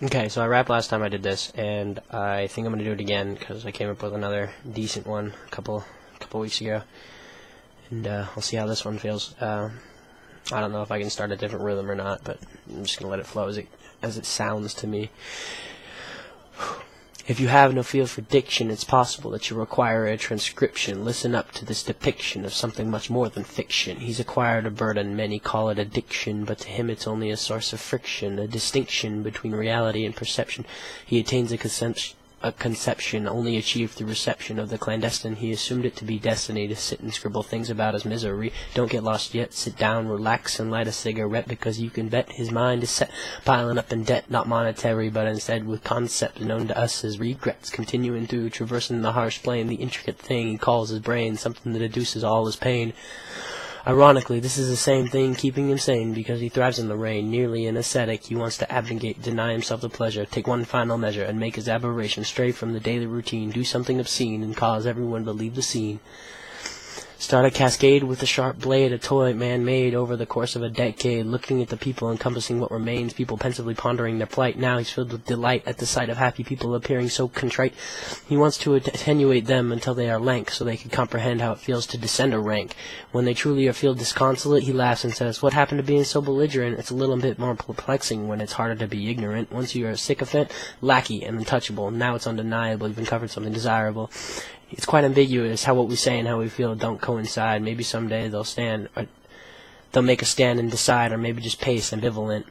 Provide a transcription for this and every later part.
Okay, so I rapped last time I did this, and I think I'm gonna do it again because I came up with another decent one a couple weeks ago, and I'll see how this one feels. I don't know if I can start a different rhythm or not, but I'm just gonna let it flow as it sounds to me. If you have no feel for diction, it's possible that you require a transcription. Listen up to this depiction of something much more than fiction. He's acquired a burden, many call it addiction, but to him it's only a source of friction, a distinction between reality and perception. He attains a conception only achieved through reception of the clandestine. He assumed it to be destiny to sit and scribble things about his misery. Don't get lost yet. Sit down, relax, and light a cigarette, because you can bet his mind is set, piling up in debt, not monetary, but instead with concepts known to us as regrets, continuing through, traversing the harsh plane, the intricate thing he calls his brain, something that deduces all his pain. Ironically, this is the same thing keeping him sane, because he thrives in the rain. Nearly an ascetic, he wants to abnegate, deny himself the pleasure, take one final measure, and make his aberration stray from the daily routine, do something obscene, and cause everyone to leave the scene. Start a cascade with a sharp blade, a toy man made over the course of a decade, looking at the people encompassing what remains, people pensively pondering their plight. Now he's filled with delight at the sight of happy people appearing so contrite. He wants to attenuate them until they are lank, so they can comprehend how it feels to descend a rank. When they truly feel disconsolate, he laughs and says, "What happened to being so belligerent?" It's a little bit more perplexing when it's harder to be ignorant. Once you are a sycophant, lackey, and untouchable, now it's undeniable you've uncovered something desirable. It's quite ambiguous how what we say and how we feel don't coincide. Maybe someday they'll make a stand and decide, or maybe just pace, ambivalent.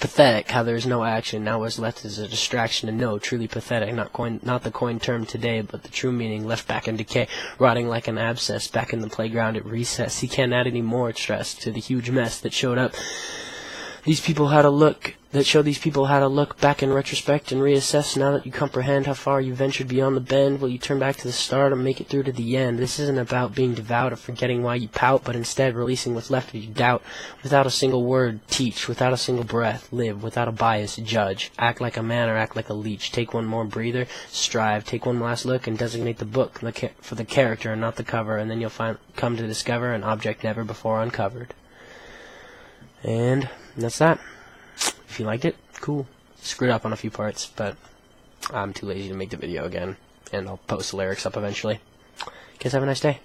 Pathetic, how there is no action. Now what's left is a distraction, and no, truly pathetic, not the coined term today, but the true meaning left back in decay, rotting like an abscess back in the playground at recess. He can't add any more stress to the huge mess that showed these people how to look back in retrospect and reassess. Now that you comprehend how far you ventured beyond the bend, will you turn back to the start or make it through to the end? This isn't about being devout or forgetting why you pout, but instead releasing what's left of your doubt. Without a single word, teach. Without a single breath, live. Without a bias, judge. Act like a man or act like a leech. Take one more breather, strive. Take one last look and designate the book for the character and not the cover, and then you'll come to discover an object never before uncovered. And that's that. If you liked it, cool. Screwed up on a few parts, but I'm too lazy to make the video again, and I'll post the lyrics up eventually. Guys, have a nice day.